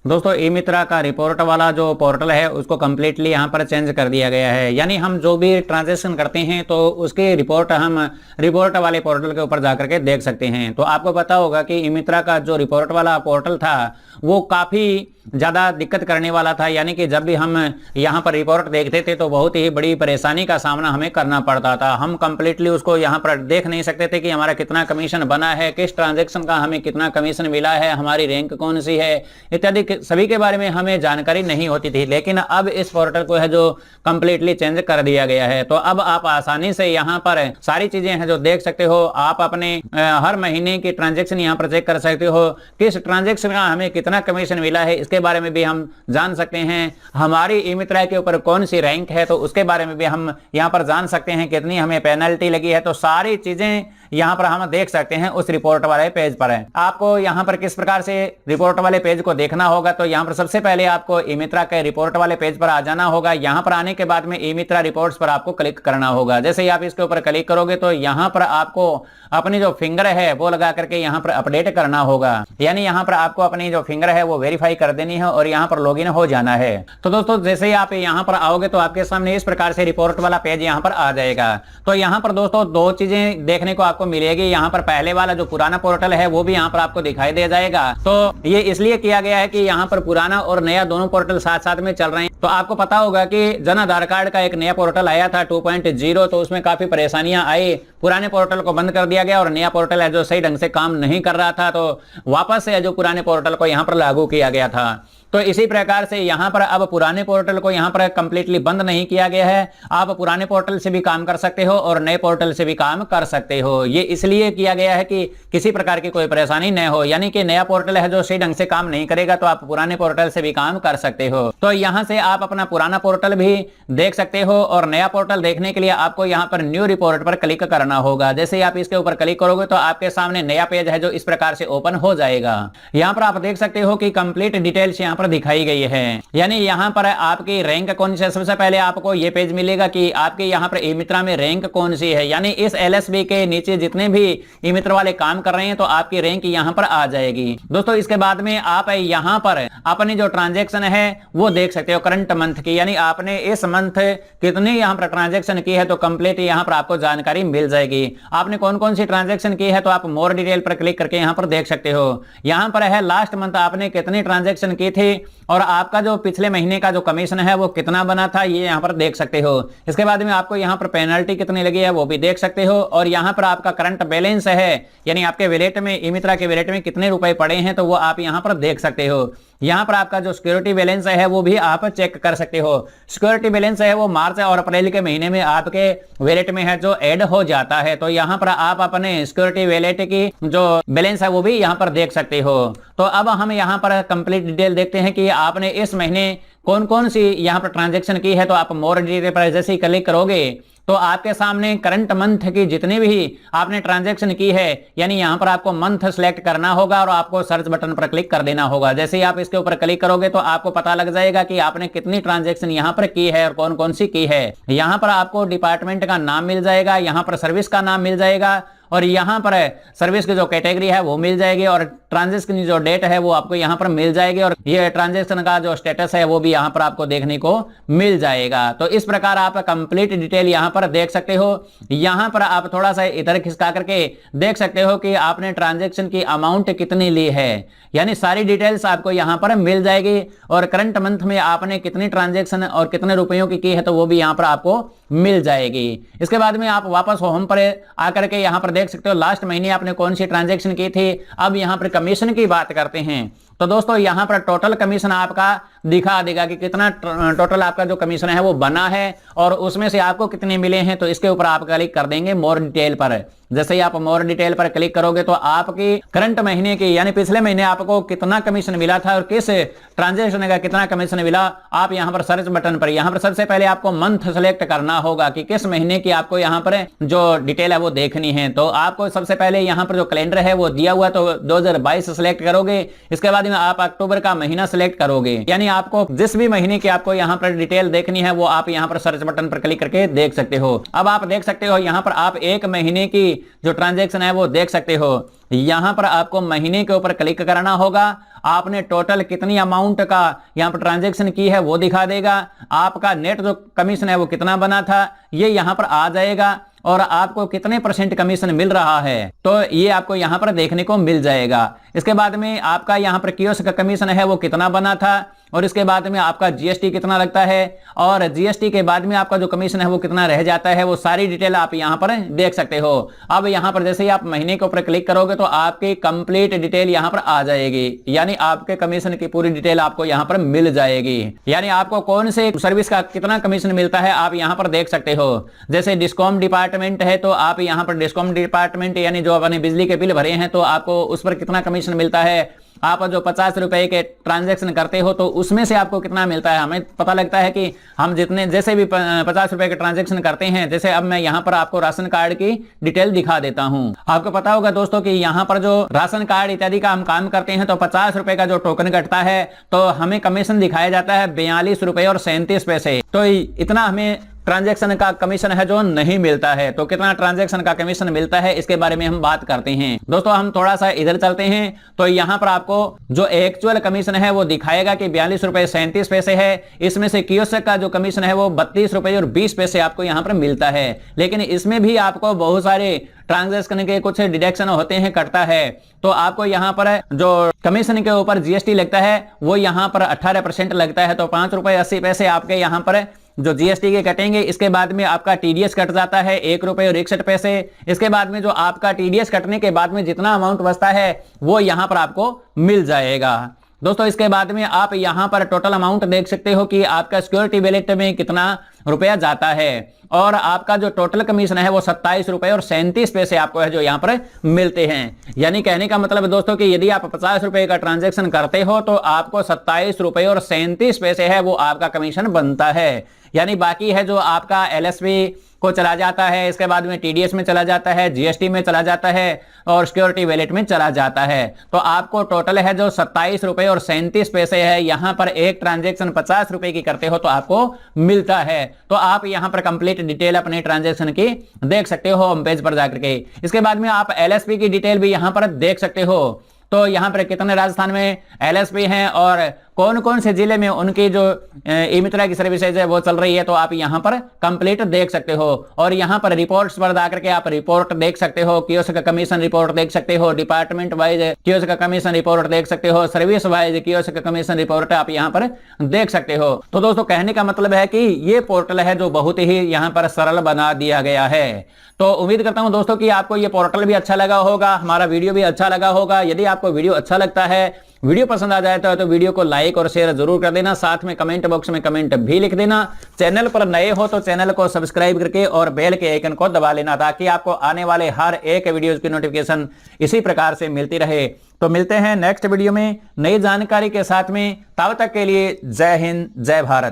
दोस्तों ई मित्रा का रिपोर्ट वाला जो पोर्टल है उसको कम्प्लीटली यहाँ पर चेंज कर दिया गया है। यानी हम जो भी ट्रांजैक्शन करते हैं तो उसकी रिपोर्ट हम रिपोर्ट वाले पोर्टल के ऊपर जाकर के देख सकते हैं। तो आपको पता होगा कि ई मित्रा का जो रिपोर्ट वाला पोर्टल था वो काफ़ी ज़्यादा दिक्कत करने वाला था। यानी कि जब भी हम यहाँ पर रिपोर्ट देखते थे तो बहुत ही बड़ी परेशानी का सामना हमें करना पड़ता था। हम कंप्लीटली उसको यहाँ पर देख नहीं सकते थे कि हमारा कितना कमीशन बना है, किस ट्रांजैक्शन का हमें कितना कमीशन मिला है, हमारी रैंक कौन सी है इत्यादि सभी के बारे में हमें जानकारी नहीं होती थी। लेकिन अब इस पोर्टल को है जो कंप्लीटली चेंज कर दिया गया है। तो अब आप आसानी से यहाँ पर सारी चीजें हैं जो देख सकते हो। आप अपने हर महीने की ट्रांजैक्शन यहाँ पर चेक कर सकते हो, किस ट्रांजैक्शन का हमें कितना कमीशन मिला है इसके बारे में भी हम जान सकते हैं। हमारी ई मित्रा के ऊपर कौन सी रैंक है तो उसके बारे में भी हम यहाँ पर जान सकते हैं, कितनी हमें पेनल्टी लगी है। तो सारी चीजें यहाँ पर हम देख सकते हैं उस रिपोर्ट वाले पेज पर है। आपको यहाँ पर किस प्रकार से रिपोर्ट वाले पेज को देखना होगा तो यहाँ पर सबसे पहले आपको ई मित्रा के रिपोर्ट वाले पेज पर आ जाना होगा। यहाँ पर आने के बाद में ई मित्रा रिपोर्ट्स पर आपको क्लिक करना होगा। जैसे ही आप इसके ऊपर क्लिक करोगे तो यहाँ पर आपको अपनी जो फिंगर है वो लगा करके यहाँ पर अपडेट करना होगा। यानी यहाँ पर आपको अपनी जो फिंगर है वो वेरीफाई कर देनी है और यहाँ पर लॉगिन हो जाना है। तो दोस्तों जैसे ही आप यहाँ पर आओगे तो आपके सामने इस प्रकार से रिपोर्ट वाला पेज यहाँ पर आ जाएगा। तो यहाँ पर दोस्तों दो चीजें देखने को आपको मिलेगी। यहाँ पर पहले वाला जो पुराना पोर्टल है वो भी यहाँ पर आपको दिखाई दे जाएगा। तो ये इसलिए किया गया है कि यहाँ पर पुराना और नया दोनों पोर्टल साथ साथ में चल रहे हैं। तो आपको पता होगा कि जन आधार कार्ड का एक नया पोर्टल आया था 2.0, तो उसमें काफी परेशानियां आई। पुराने पोर्टल को बंद कर दिया गया और नया पोर्टल है जो सही ढंग से काम नहीं कर रहा था, तो वापस से जो पुराने पोर्टल को यहाँ पर लागू किया गया था। तो इसी प्रकार से यहाँ पर अब पुराने पोर्टल को यहाँ पर कंप्लीटली बंद नहीं किया गया है। आप पुराने पोर्टल से भी काम कर सकते हो और नए पोर्टल से भी काम कर सकते हो। ये इसलिए किया गया है कि किसी प्रकार की कोई परेशानी न हो। यानी कि नया पोर्टल है जो सही ढंग से काम नहीं करेगा तो आप पुराने पोर्टल से भी काम कर सकते हो। तो यहाँ से आप अपना पुराना पोर्टल भी देख सकते हो और नया पोर्टल देखने के लिए आपको यहाँ पर न्यू रिपोर्ट पर क्लिक करना होगा। जैसे ही आप इसके ऊपर क्लिक करोगे तो आपके सामने नया पेज है जो इस प्रकार से ओपन हो जाएगा। यहाँ पर आप देख सकते हो कि कंप्लीट डिटेल्स यहाँ पर दिखाई गई है। यानी यहाँ पर आपकी रैंक कौन सी है, सबसे पहले आपको ये पेज मिलेगा कि आपके यहाँ पर ई मित्रा में रैंक कौन सी है। यानी इस एलएसबी के नीचे जितने भी ई मित्र वाले काम कर रहे हैं तो आपकी रैंक यहाँ पर आ जाएगी। दोस्तों इसके बाद में आप यहाँ पर अपनी जो ट्रांजेक्शन है वो देख सकते हो करंट मंथ की। यानी आपने इस मंथ कितनी यहाँ पर ट्रांजेक्शन की है तो कंप्लीट यहाँ पर आपको जानकारी मिल जाएगी। आपने कौन कौन सी ट्रांजेक्शन की है तो आप मोर डिटेल पर क्लिक करके यहाँ पर देख सकते हो। यहाँ पर है लास्ट मंथ आपने कितनी ट्रांजेक्शन की थी और आपका जो पिछले महीने का जो कमीशन है वो कितना बना था ये यहाँ पर देख सकते हो। इसके बाद में आपको यहाँ पर पेनल्टी कितनी लगी है वो भी देख सकते हो। और यहाँ पर आपका करंट बैलेंस है, यानी आपके वैलेट में ई मित्रा के वैलेट में कितने रुपए पड़े हैं तो वो आप यहाँ पर देख सकते हो। यहाँ पर आपका जो सिक्योरिटी बैलेंस है वो भी आप चेक कर सकते हो। सिक्योरिटी बैलेंस है वो मार्च और अप्रैल के महीने में आपके वैलेट में है जो ऐड हो जाता है। तो यहाँ पर आप अपने सिक्योरिटी वैलेट की जो बैलेंस है वो भी यहाँ पर देख सकते हो। तो अब हम यहाँ पर कंप्लीट डिटेल देखते हैं कि आपने इस महीने कौन कौन सी यहाँ पर ट्रांजेक्शन की है। तो आप मोर डिटेल पर जैसे ही क्लिक करोगे तो आपके सामने करंट मंथ की जितनी भी आपने ट्रांजैक्शन की है, यानी यहाँ पर आपको मंथ सेलेक्ट करना होगा और आपको सर्च बटन पर क्लिक कर देना होगा। जैसे ही आप इसके ऊपर क्लिक करोगे तो आपको पता लग जाएगा कि आपने कितनी ट्रांजैक्शन यहाँ पर की है और कौन कौन सी की है। यहाँ पर आपको डिपार्टमेंट का नाम मिल जाएगा, यहाँ पर सर्विस का नाम मिल जाएगा और यहाँ पर सर्विस की जो कैटेगरी है वो मिल जाएगी और ट्रांजैक्शन की जो डेट है वो आपको यहाँ पर मिल जाएगी और ये ट्रांजैक्शन का जो स्टेटस है वो भी यहाँ पर आपको देखने को मिल जाएगा। तो इस प्रकार आप कंप्लीट डिटेल यहाँ पर देख सकते हो। यहाँ पर आप थोड़ा सा इधर खिसका करके देख सकते हो कि आपने ट्रांजैक्शन की अमाउंट कितनी ली है, यानी सारी डिटेल्स आपको यहाँ पर मिल जाएगी और करंट मंथ में आपने कितनी ट्रांजैक्शन और कितने रुपयों की है तो वो भी यहाँ पर आपको मिल जाएगी। इसके बाद में आप वापस होम पर आकर के यहाँ पर देख सकते हो लास्ट महीने आपने कौन सी ट्रांजैक्शन की थी। अब यहाँ पर कमीशन की बात करते हैं तो दोस्तों यहाँ पर टोटल कमीशन आपका दिखा देगा कि कितना टोटल आपका जो कमीशन है वो बना है और उसमें से आपको कितने मिले हैं। तो इसके ऊपर आप क्लिक कर देंगे मोर डिटेल पर। जैसे ही आप मोर डिटेल पर क्लिक करोगे तो आपकी करंट महीने की यानी पिछले महीने आपको कितना कमीशन मिला था और किस ट्रांजैक्शन का कितना कमीशन मिला, आप यहाँ पर सर्च बटन पर यहाँ पर सबसे पहले आपको मंथ सेलेक्ट करना होगा कि किस महीने की आपको यहाँ पर जो डिटेल है वो देखनी है। तो आपको सबसे पहले यहाँ पर जो कैलेंडर है वो दिया हुआ तो 2022 सेलेक्ट करोगे। इसके बाद में आप अक्टूबर का महीना सेलेक्ट करोगे, यानी आपको जिस भी महीने की आपको यहाँ पर डिटेल देखनी है वो आप यहाँ पर सर्च बटन पर क्लिक करके देख सकते हो। अब आप देख सकते हो यहाँ पर आप एक महीने की जो ट्रांजैक्शन है वो देख सकते हो। यहाँ पर आपको महीने के ऊपर क्लिक करना होगा। आपने टोटल कितनी अमाउंट का यहाँ पर ट्रांजैक्शन की है वो दिखा देगा। आपका नेट जो कमीशन है वो कितना बना था ये यहाँ पर आ जाएगा और आपको कितने % कमीशन मिल रहा है तो ये आपको यहाँ पर देखने को मिल जाएगा। इसके बाद में आपका यहाँ पर कियोस्क का कमीशन है वो कितना बना था और इसके बाद में आपका जीएसटी कितना लगता है और जीएसटी के बाद में आपका जो कमीशन है वो कितना रह जाता है, वो सारी डिटेल आप यहाँ पर देख सकते हो। अब यहाँ पर जैसे ही आप महीने के ऊपर क्लिक करोगे तो आपकी कंप्लीट डिटेल यहाँ पर आ जाएगी, यानी आपके कमीशन की पूरी डिटेल आपको यहाँ पर मिल जाएगी। यानी आपको कौन से सर्विस का कितना कमीशन मिलता है आप यहाँ पर देख सकते हो। जैसे डिस्कॉम डिपार्टमेंट है तो आप यहाँ पर डिस्कॉम डिपार्टमेंट यानी जो अपने बिजली के बिल भरे हैं तो आपको उस पर कितना कमीशन मिलता है। आप जो 50 रुपए के ट्रांजैक्शन करते हो तो उसमें से आपको कितना मिलता है। हमें पता लगता है कि हम जितने जैसे भी 50 रुपए के ट्रांजैक्शन करते हैं, जैसे अब मैं यहाँ पर आपको राशन कार्ड की डिटेल दिखा देता हूँ। आपको पता होगा दोस्तों कि यहाँ पर जो राशन कार्ड इत्यादि का हम काम करते हैं तो 50 रुपए का जो टोकन कटता है तो हमें कमीशन दिखाया जाता है 42 रुपए और 37 पैसे। तो इतना हमें ट्रांजैक्शन का कमीशन है जो नहीं मिलता है। तो कितना ट्रांजैक्शन का कमीशन मिलता है इसके बारे में हम बात करते हैं। दोस्तों हम थोड़ा सा इधर चलते हैं तो यहाँ पर आपको जो एक्चुअल कमीशन है वो दिखाएगा कि 42 रुपए 37 पैसे है। इसमें से कियोस्क का जो कमीशन है वो 32 रुपए और 20 पैसे आपको यहाँ पर मिलता है। लेकिन इसमें भी आपको बहुत सारे ट्रांजैक्शन के कुछ डिडक्शन होते हैं, कटता है। तो आपको यहाँ पर जो कमीशन के ऊपर जीएसटी लगता है वो यहाँ पर 18% लगता है। तो 5 रुपए 80 पैसे आपके यहाँ पर जो जीएसटी के कटेंगे। इसके बाद में आपका टीडीएस कट जाता है 1 रुपए और 61 पैसे। इसके बाद में जो आपका टीडीएस कटने के बाद में जितना अमाउंट बचता है वो यहाँ पर आपको मिल जाएगा। दोस्तों इसके बाद में आप यहाँ पर टोटल अमाउंट देख सकते हो कि आपका सिक्योरिटी वैलेट में कितना रुपया जाता है और आपका जो टोटल कमीशन है वो 27 रुपए और 37 पैसे आपको है जो यहाँ पर मिलते हैं। यानी कहने का मतलब दोस्तों कि यदि आप 50 रुपए का ट्रांजैक्शन करते हो तो आपको 27 रुपए और 37 पैसे है वो आपका कमीशन बनता है। यानी बाकी है जो आपका एलएसपी को चला जाता है, इसके बाद में टीडीएस में चला जाता है, जीएसटी में चला जाता है और सिक्योरिटी वैलेट में चला जाता है। तो आपको टोटल है जो 27 रुपए और 37 पैसे है। यहाँ पर एक ट्रांजैक्शन 50 रुपए की करते हो तो आपको मिलता है। तो आप यहाँ पर कंप्लीट डिटेल अपने ट्रांजैक्शन की देख सकते हो होम पेज पर जाकर के। इसके बाद में आप एलएसपी की डिटेल भी यहाँ पर देख सकते हो। तो यहाँ पर कितने राजस्थान में एलएसपी हैं और कौन कौन से जिले में उनकी जो ई मित्रा की सर्विसेज है वो चल रही है तो आप यहाँ पर कंप्लीट देख सकते हो। और यहाँ पर रिपोर्ट्स पर जाकर के आप रिपोर्ट देख सकते हो, कियोस्क कमीशन रिपोर्ट देख सकते हो, department wise kiosk commission report देख सकते हो, service wise kiosk commission report आप यहाँ पर देख सकते हो। तो दोस्तों कहने का मतलब है कि ये पोर्टल है जो बहुत ही यहाँ पर सरल बना दिया गया है। तो उम्मीद करता हूं दोस्तों कि आपको ये पोर्टल भी अच्छा लगा होगा, हमारा वीडियो भी अच्छा लगा होगा। यदि आपको वीडियो अच्छा लगता है, वीडियो पसंद आ जाता तो वीडियो को लाइक और शेयर जरूर कर देना। साथ में कमेंट बॉक्स में कमेंट भी लिख देना। चैनल पर नए हो तो चैनल को सब्सक्राइब करके और बेल के आइकन को दबा लेना ताकि आपको आने वाले हर एक वीडियोस की नोटिफिकेशन इसी प्रकार से मिलती रहे। तो मिलते हैं नेक्स्ट वीडियो में नई जानकारी के साथ में। तब तक के लिए जय हिंद, जय भारत।